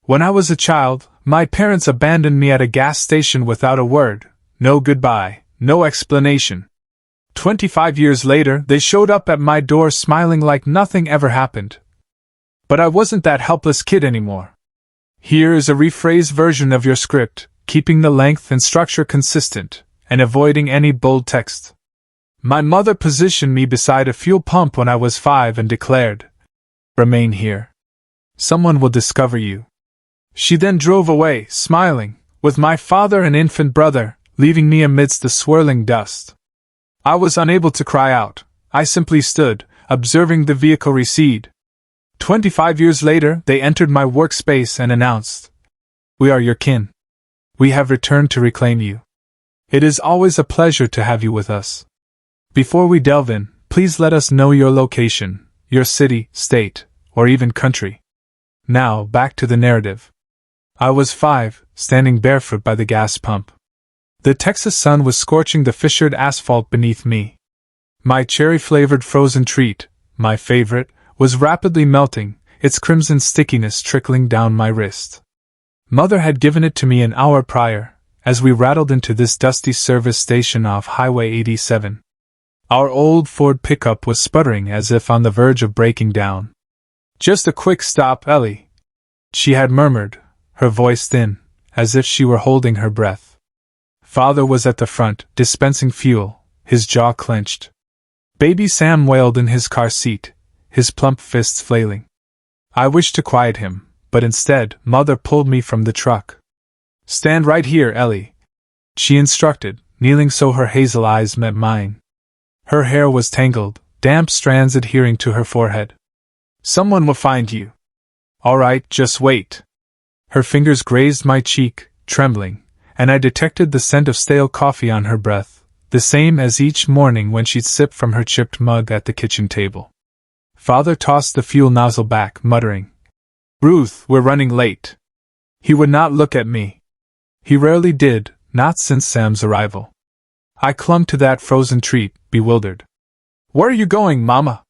When I was a child, my parents abandoned me at a gas station without a word, no goodbye, no explanation. 25 years later, they showed up at my door smiling like nothing ever happened. But I wasn't that helpless kid anymore. Here is a rephrased version of your script, keeping the length and structure consistent, and avoiding any bold text. My mother positioned me beside a fuel pump when I was 5 and declared, "Remain here. Someone will discover you." She then drove away, smiling, with my father and infant brother, leaving me amidst the swirling dust. I was unable to cry out. I simply stood, observing the vehicle recede. 25 years later, they entered my workspace and announced, "We are your kin. We have returned to reclaim you. It is always a pleasure to have you with us. Before we delve in, please let us know your location, your city, state, or even country." Now, back to the narrative. I was 5, standing barefoot by the gas pump. The Texas sun was scorching the fissured asphalt beneath me. My cherry-flavored frozen treat, my favorite, was rapidly melting, its crimson stickiness trickling down my wrist. Mother had given it to me an hour prior, as we rattled into this dusty service station off Highway 87. Our old Ford pickup was sputtering as if on the verge of breaking down. "Just a quick stop, Ellie," she had murmured, her voice thin, as if she were holding her breath. Father was at the front, dispensing fuel, his jaw clenched. Baby Sam wailed in his car seat, his plump fists flailing. I wished to quiet him, but instead, Mother pulled me from the truck. "Stand right here, Ellie," she instructed, kneeling so her hazel eyes met mine. Her hair was tangled, damp strands adhering to her forehead. "Someone will find you." "All right, just wait." Her fingers grazed my cheek, trembling, and I detected the scent of stale coffee on her breath, the same as each morning when she'd sip from her chipped mug at the kitchen table. Father tossed the fuel nozzle back, muttering, "Ruth, we're running late." He would not look at me. He rarely did, not since Sam's arrival. I clung to that frozen treat, bewildered. "Where are you going, Mama?"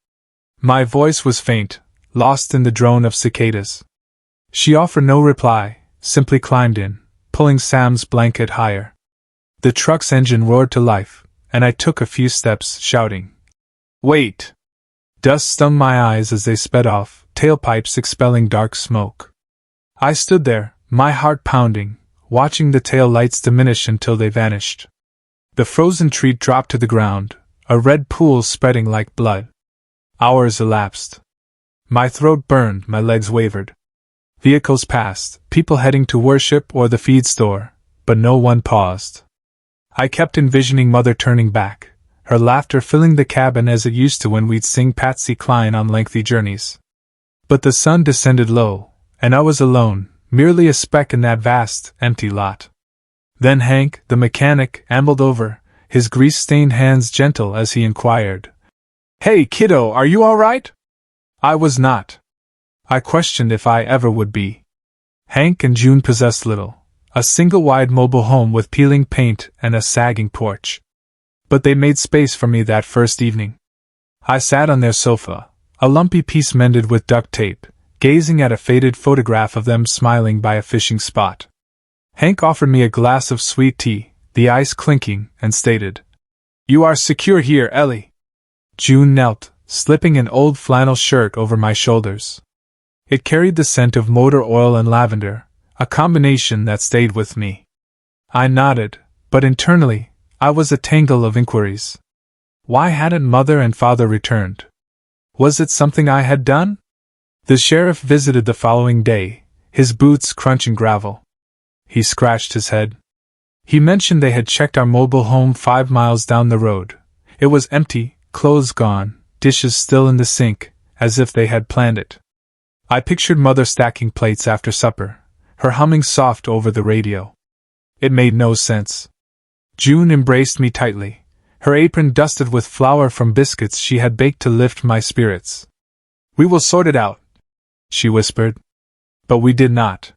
My voice was faint, lost in the drone of cicadas. She offered no reply, simply climbed in, pulling Sam's blanket higher. The truck's engine roared to life, and I took a few steps, shouting, "Wait!" Dust stung my eyes as they sped off, tailpipes expelling dark smoke. I stood there, my heart pounding, watching the tail lights diminish until they vanished. The frozen treat dropped to the ground, a red pool spreading like blood. Hours elapsed. My throat burned, my legs wavered. Vehicles passed, people heading to worship or the feed store, but no one paused. I kept envisioning Mother turning back, her laughter filling the cabin as it used to when we'd sing Patsy Cline on lengthy journeys. But the sun descended low, and I was alone, merely a speck in that vast, empty lot. Then Hank, the mechanic, ambled over, his grease-stained hands gentle as he inquired, "Hey, kiddo, are you all right?" I was not. I questioned if I ever would be. Hank and June possessed little, a single wide mobile home with peeling paint and a sagging porch. But they made space for me that first evening. I sat on their sofa, a lumpy piece mended with duct tape, gazing at a faded photograph of them smiling by a fishing spot. Hank offered me a glass of sweet tea, the ice clinking, and stated, "You are secure here, Ellie." June knelt, slipping an old flannel shirt over my shoulders. It carried the scent of motor oil and lavender, a combination that stayed with me. I nodded, but internally, I was a tangle of inquiries. Why hadn't Mother and Father returned? Was it something I had done? The sheriff visited the following day, his boots crunching gravel. He scratched his head. He mentioned they had checked our mobile home 5 miles down the road. It was empty, clothes gone, dishes still in the sink, as if they had planned it. I pictured Mother stacking plates after supper, her humming soft over the radio. It made no sense. June embraced me tightly, her apron dusted with flour from biscuits she had baked to lift my spirits. "We will sort it out," she whispered. But we did not.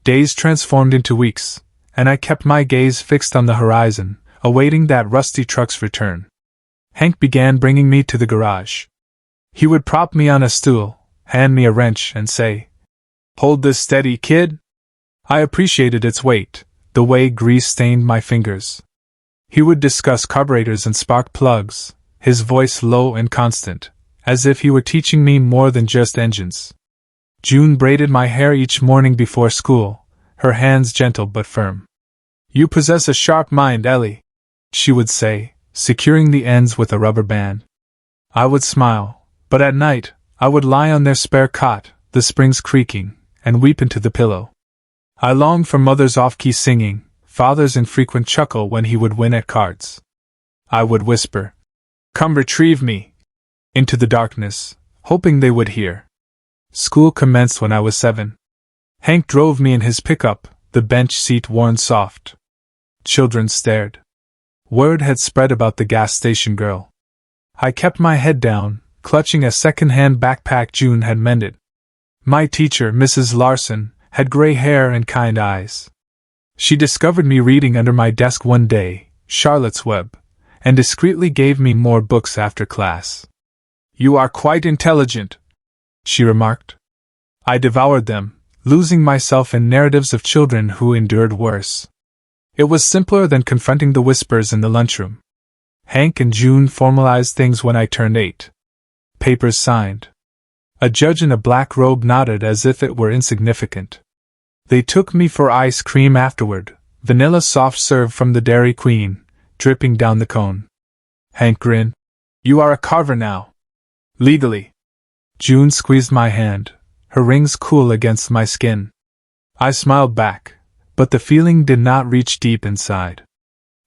Days transformed into weeks, and I kept my gaze fixed on the horizon, awaiting that rusty truck's return. Hank began bringing me to the garage. He would prop me on a stool, hand me a wrench, and say, Hold this steady, kid. I appreciated its weight, the way grease stained my fingers. He would discuss carburetors and spark plugs, his voice low and constant, as if he were teaching me more than just engines. June braided my hair each morning before school, her hands gentle but firm. You possess a sharp mind, Ellie, she would say, securing the ends with a rubber band. I would smile, but at night, I would lie on their spare cot, the springs creaking, and weep into the pillow. I longed for Mother's off-key singing, Father's infrequent chuckle when he would win at cards. I would whisper, "Come retrieve me," into the darkness, hoping they would hear. School commenced when I was 7. Hank drove me in his pickup, the bench seat worn soft. Children stared. Word had spread about the gas station girl. I kept my head down, clutching a second-hand backpack June had mended. My teacher, Mrs. Larson, had gray hair and kind eyes. She discovered me reading under my desk one day, Charlotte's Web, and discreetly gave me more books after class. "You are quite intelligent," she remarked. I devoured them, losing myself in narratives of children who endured worse. It was simpler than confronting the whispers in the lunchroom. Hank and June formalized things when I turned 8. Papers signed. A judge in a black robe nodded as if it were insignificant. They took me for ice cream afterward, vanilla soft serve from the Dairy Queen, dripping down the cone. Hank grinned. "You are a carver now." "Legally." June squeezed my hand, her rings cool against my skin. I smiled back, but the feeling did not reach deep inside.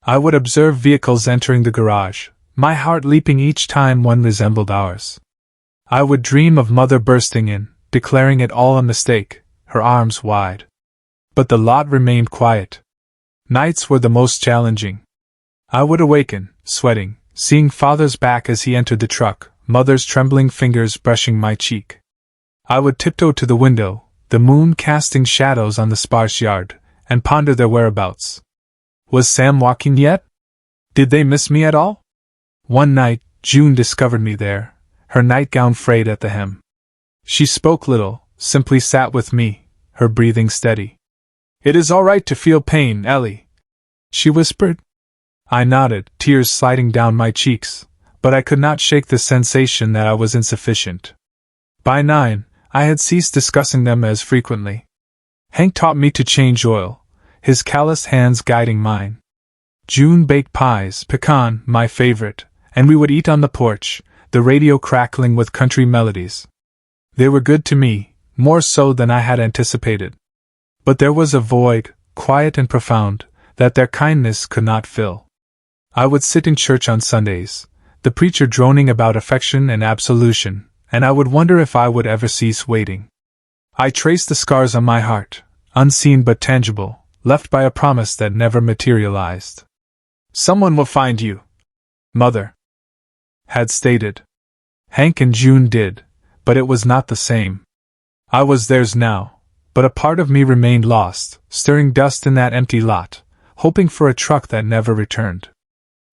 I would observe vehicles entering the garage, my heart leaping each time one resembled ours. I would dream of Mother bursting in, declaring it all a mistake, her arms wide. But the lot remained quiet. Nights were the most challenging. I would awaken, sweating, seeing Father's back as he entered the truck, Mother's trembling fingers brushing my cheek. I would tiptoe to the window, the moon casting shadows on the sparse yard, and ponder their whereabouts. Was Sam walking yet? Did they miss me at all? One night, June discovered me there, her nightgown frayed at the hem. She spoke little, simply sat with me, her breathing steady. "It is all right to feel pain, Ellie," she whispered. I nodded, tears sliding down my cheeks, but I could not shake the sensation that I was insufficient. By 9, I had ceased discussing them as frequently. Hank taught me to change oil, his calloused hands guiding mine. June baked pies, pecan, my favorite, and we would eat on the porch, the radio crackling with country melodies. They were good to me, more so than I had anticipated. But there was a void, quiet and profound, that their kindness could not fill. I would sit in church on Sundays, the preacher droning about affection and absolution, and I would wonder if I would ever cease waiting. I traced the scars on my heart, unseen but tangible, left by a promise that never materialized. "Someone will find you," Mother had stated. Hank and June did, but it was not the same. I was theirs now, but a part of me remained lost, stirring dust in that empty lot, hoping for a truck that never returned.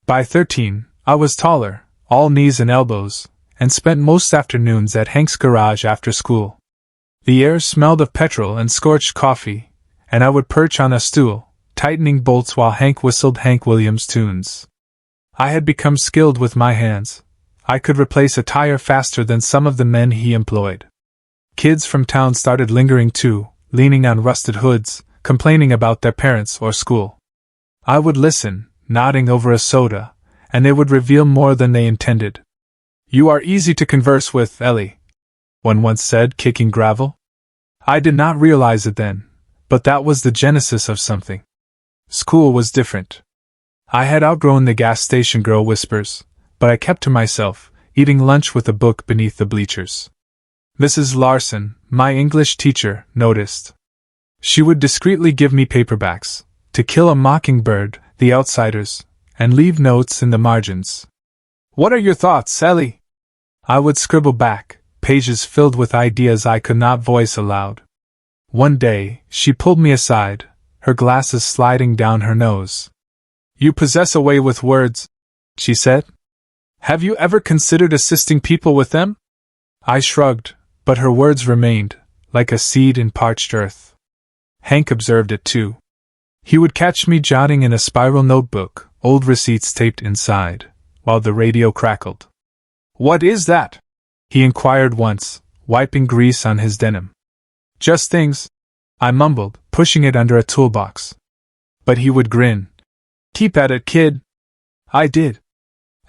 By 13, I was taller, all knees and elbows, and spent most afternoons at Hank's garage after school. The air smelled of petrol and scorched coffee, and I would perch on a stool, tightening bolts while Hank whistled Hank Williams tunes. I had become skilled with my hands. I could replace a tire faster than some of the men he employed. Kids from town started lingering too, leaning on rusted hoods, complaining about their parents or school. I would listen, nodding over a soda, and they would reveal more than they intended. "You are easy to converse with, Ellie," one once said, kicking gravel. I did not realize it then, but that was the genesis of something. School was different. I had outgrown the gas station girl whispers, but I kept to myself, eating lunch with a book beneath the bleachers. Mrs. Larson, my English teacher, noticed. She would discreetly give me paperbacks, To Kill a Mockingbird, The Outsiders, and leave notes in the margins. "What are your thoughts, Ellie?" I would scribble back, pages filled with ideas I could not voice aloud. One day, she pulled me aside, her glasses sliding down her nose. "You possess a way with words," she said. "Have you ever considered assisting people with them?" I shrugged, but her words remained, like a seed in parched earth. Hank observed it too. He would catch me jotting in a spiral notebook, old receipts taped inside, while the radio crackled. "What is that?" he inquired once, wiping grease on his denim. "Just things," I mumbled, pushing it under a toolbox. But he would grin. "Keep at it, kid." I did.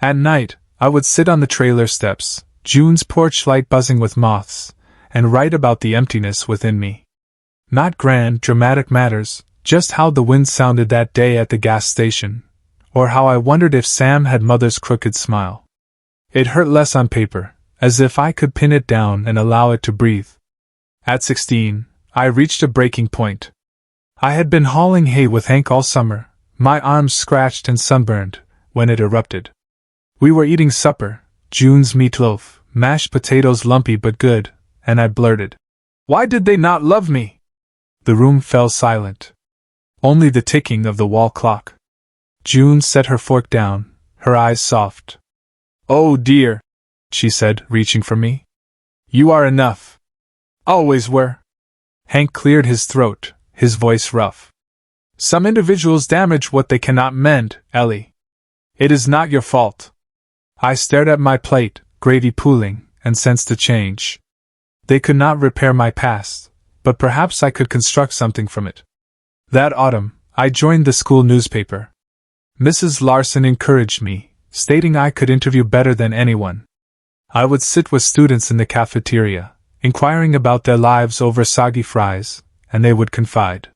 At night, I would sit on the trailer steps, June's porch light buzzing with moths, and write about the emptiness within me. Not grand, dramatic matters, just how the wind sounded that day at the gas station, or how I wondered if Sam had Mother's crooked smile. It hurt less on paper, as if I could pin it down and allow it to breathe. At 16, I reached a breaking point. I had been hauling hay with Hank all summer, my arms scratched and sunburned, when it erupted. We were eating supper, June's meatloaf, mashed potatoes lumpy but good, and I blurted, "Why did they not love me?" The room fell silent. Only the ticking of the wall clock. June set her fork down, her eyes soft. "Oh dear," she said, reaching for me. "You are enough. Always were." Hank cleared his throat, his voice rough. "Some individuals damage what they cannot mend, Ellie. It is not your fault." I stared at my plate, gravy pooling, and sensed a change. They could not repair my past, but perhaps I could construct something from it. That autumn, I joined the school newspaper. Mrs. Larson encouraged me, stating I could interview better than anyone. I would sit with students in the cafeteria, inquiring about their lives over soggy fries, and they would confide.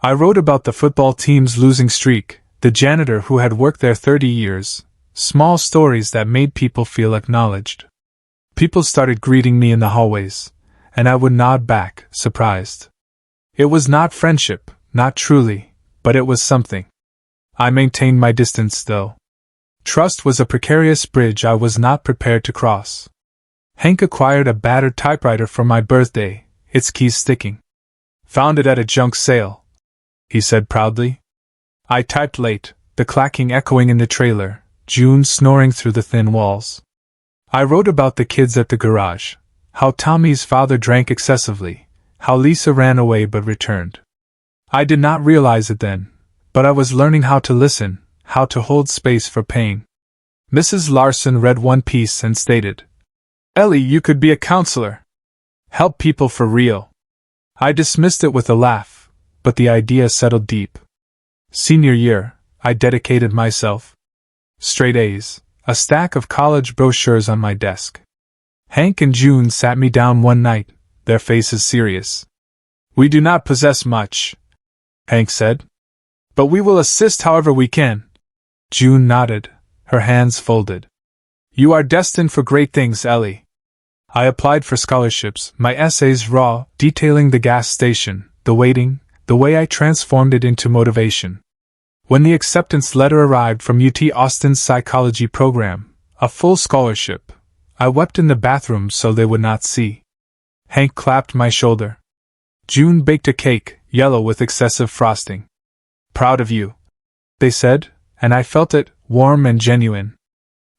I wrote about the football team's losing streak, the janitor who had worked there 30 years, small stories that made people feel acknowledged. People started greeting me in the hallways, and I would nod back, surprised. It was not friendship, not truly, but it was something. I maintained my distance, though. Trust was a precarious bridge I was not prepared to cross. Hank acquired a battered typewriter for my birthday, its keys sticking. "Found it at a junk sale," he said proudly. I typed late, the clacking echoing in the trailer, June snoring through the thin walls. I wrote about the kids at the garage, how Tommy's father drank excessively, how Lisa ran away but returned. I did not realize it then, but I was learning how to listen, how to hold space for pain. Mrs. Larson read one piece and stated, "Ellie, you could be a counselor. Help people for real." I dismissed it with a laugh, but the idea settled deep. Senior year, I dedicated myself. Straight A's, a stack of college brochures on my desk. Hank and June sat me down one night, their faces serious. "We do not possess much," Hank said, "but we will assist however we can." June nodded, her hands folded. "You are destined for great things, Ellie." I applied for scholarships, my essays raw, detailing the gas station, the waiting, the way I transformed it into motivation. When the acceptance letter arrived from UT Austin's psychology program, a full scholarship, I wept in the bathroom so they would not see. Hank clapped my shoulder. June baked a cake, yellow with excessive frosting. "Proud of you," they said, and I felt it, warm and genuine.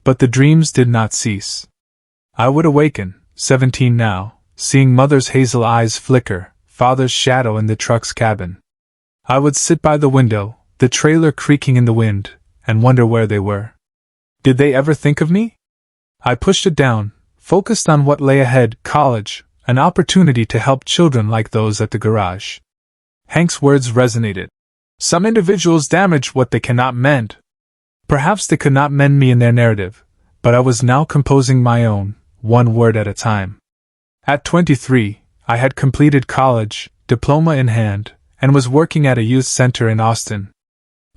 But the dreams did not cease. I would awaken, 17 now, seeing Mother's hazel eyes flicker, Father's shadow in the truck's cabin. I would sit by the window, the trailer creaking in the wind, and wonder where they were. Did they ever think of me? I pushed it down, focused on what lay ahead, college, an opportunity to help children like those at the garage. Hank's words resonated. Some individuals damage what they cannot mend. Perhaps they could not mend me in their narrative, but I was now composing my own, one word at a time. At 23, I had completed college, diploma in hand, and was working at a youth center in Austin.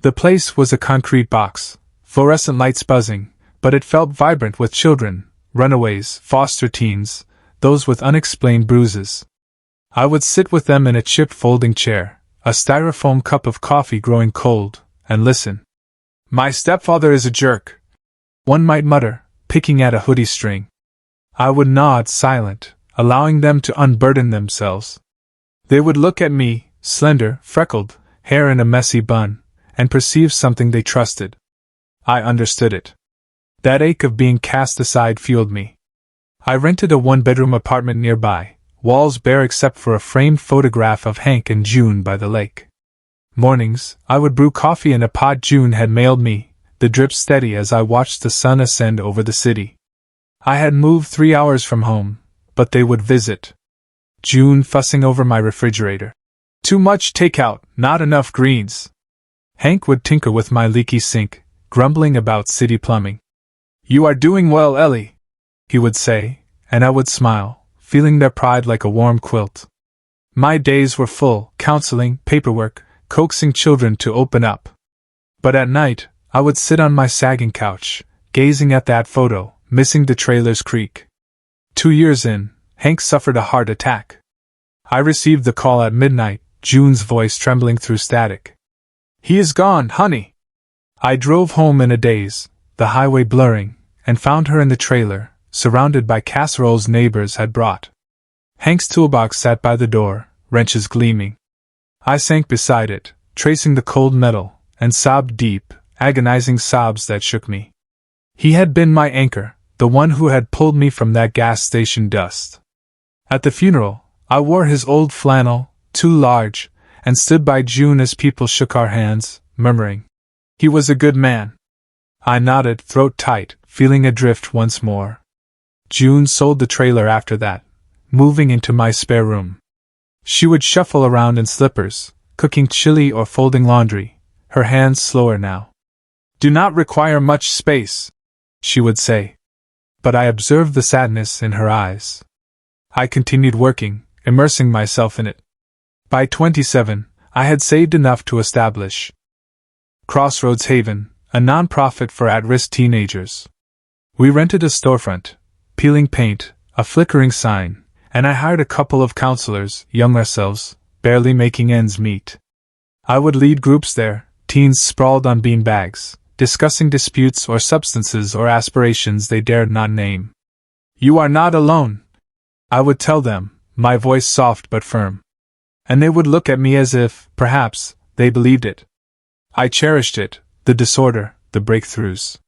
The place was a concrete box, fluorescent lights buzzing, but it felt vibrant with children, runaways, foster teens, those with unexplained bruises. I would sit with them in a chipped folding chair, a styrofoam cup of coffee growing cold, and listen. "My stepfather is a jerk," one might mutter, picking at a hoodie string. I would nod silent, allowing them to unburden themselves. They would look at me, slender, freckled, hair in a messy bun, and perceive something they trusted. I understood it. That ache of being cast aside fueled me. I rented a one-bedroom apartment nearby, walls bare except for a framed photograph of Hank and June by the lake. Mornings, I would brew coffee in a pot June had mailed me, the drip steady as I watched the sun ascend over the city. I had moved 3 hours from home, but they would visit. June fussing over my refrigerator. Too much takeout, not enough greens. Hank would tinker with my leaky sink, grumbling about city plumbing. You are doing well, Ellie, he would say, and I would smile, feeling their pride like a warm quilt. My days were full, counseling, paperwork, coaxing children to open up. But at night, I would sit on my sagging couch, gazing at that photo, missing the trailer's creak. 2 years in, Hank suffered a heart attack. I received the call at midnight, June's voice trembling through static. He is gone, honey. I drove home in a daze, the highway blurring, and found her in the trailer, surrounded by casseroles neighbors had brought. Hank's toolbox sat by the door, wrenches gleaming. I sank beside it, tracing the cold metal, and sobbed deep, agonizing sobs that shook me. He had been my anchor, the one who had pulled me from that gas station dust. At the funeral, I wore his old flannel, too large, and stood by June as people shook our hands, murmuring, "He was a good man." I nodded, throat tight, feeling adrift once more. June sold the trailer after that, moving into my spare room. She would shuffle around in slippers, cooking chili or folding laundry, her hands slower now. "Do not require much space," she would say. But I observed the sadness in her eyes. I continued working, immersing myself in it. By 27, I had saved enough to establish Crossroads Haven, a non-profit for at-risk teenagers. We rented a storefront, peeling paint, a flickering sign, and I hired a couple of counselors, young ourselves, barely making ends meet. I would lead groups there, teens sprawled on beanbags, discussing disputes or substances or aspirations they dared not name. "You are not alone," I would tell them, my voice soft but firm. And they would look at me as if, perhaps, they believed it. I cherished it, the disorder, the breakthroughs.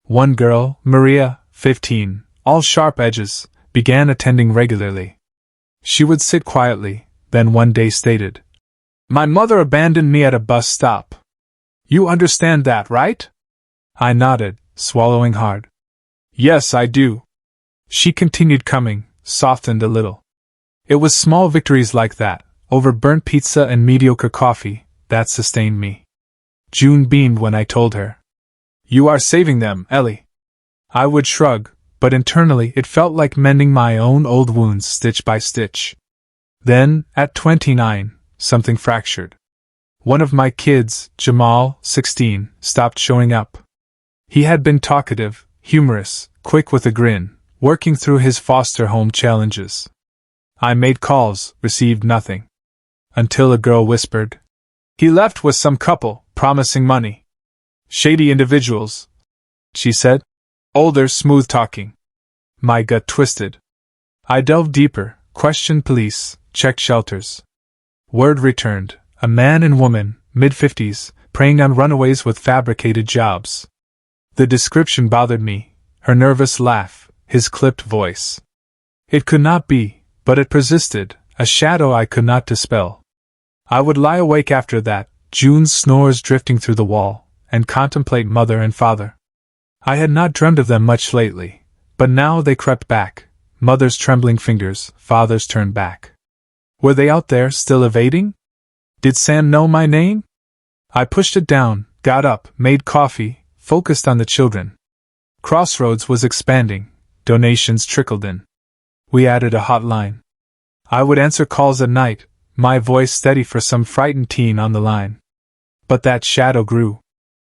One girl, Maria, 15, all sharp edges, began attending regularly. She would sit quietly, then one day stated, "My mother abandoned me at a bus stop. You understand that, right?" I nodded, swallowing hard. "Yes, I do." She continued coming, softened a little. It was small victories like that, over burnt pizza and mediocre coffee, that sustained me. June beamed when I told her, "You are saving them, Ellie." I would shrug, but internally it felt like mending my own old wounds stitch by stitch. Then, at 29, something fractured. One of my kids, Jamal, 16, stopped showing up. He had been talkative, humorous, quick with a grin, working through his foster home challenges. I made calls, received nothing. Until a girl whispered, "He left with some couple, promising money. Shady individuals," she said. "Older, smooth-talking." My gut twisted. I delved deeper, questioned police, checked shelters. Word returned, a man and woman, mid-50s, preying on runaways with fabricated jobs. The description bothered me, her nervous laugh, his clipped voice. It could not be, but it persisted, a shadow I could not dispel. I would lie awake after that, June's snores drifting through the wall, and contemplate mother and father. I had not dreamed of them much lately, but now they crept back, mother's trembling fingers, father's turned back. Were they out there, still evading? Did Sam know my name? I pushed it down, got up, made coffee, focused on the children. Crossroads was expanding, donations trickled in. We added a hotline. I would answer calls at night, my voice steady for some frightened teen on the line. But that shadow grew.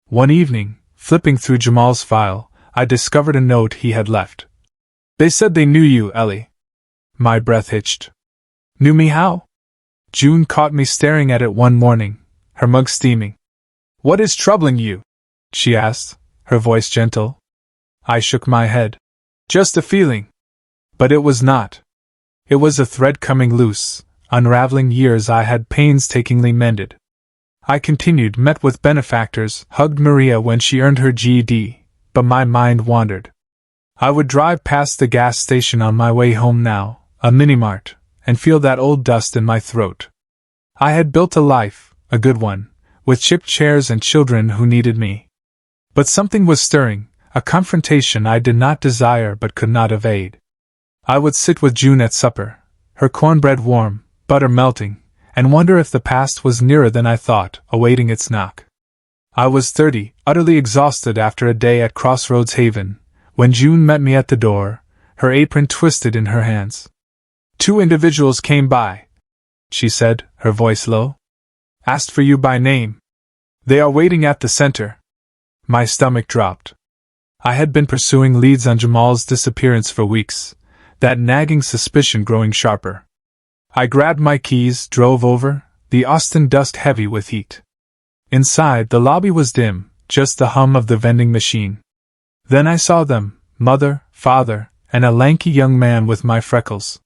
One evening, flipping through Jamal's file, I discovered a note he had left. "They said they knew you, Ellie." My breath hitched. "Knew me how?" June caught me staring at it one morning, her mug steaming. "What is troubling you?" she asked, her voice gentle. I shook my head. "Just a feeling." But it was not. It was a thread coming loose, unraveling years I had painstakingly mended. I continued, met with benefactors, hugged Maria when she earned her GED, but my mind wandered. I would drive past the gas station on my way home now, a mini-mart, and feel that old dust in my throat. I had built a life, a good one, with chipped chairs and children who needed me. But something was stirring, a confrontation I did not desire but could not evade. I would sit with June at supper, her cornbread warm, butter melting, and wonder if the past was nearer than I thought, awaiting its knock. I was 30, utterly exhausted after a day at Crossroads Haven, when June met me at the door, her apron twisted in her hands. "Two individuals came by," she said, her voice low. "Asked for you by name. They are waiting at the center." My stomach dropped. I had been pursuing leads on Jamal's disappearance for weeks, that nagging suspicion growing sharper. I grabbed my keys, drove over, the Austin dusk heavy with heat. Inside, the lobby was dim, just the hum of the vending machine. Then I saw them, mother, father, and a lanky young man with my freckles.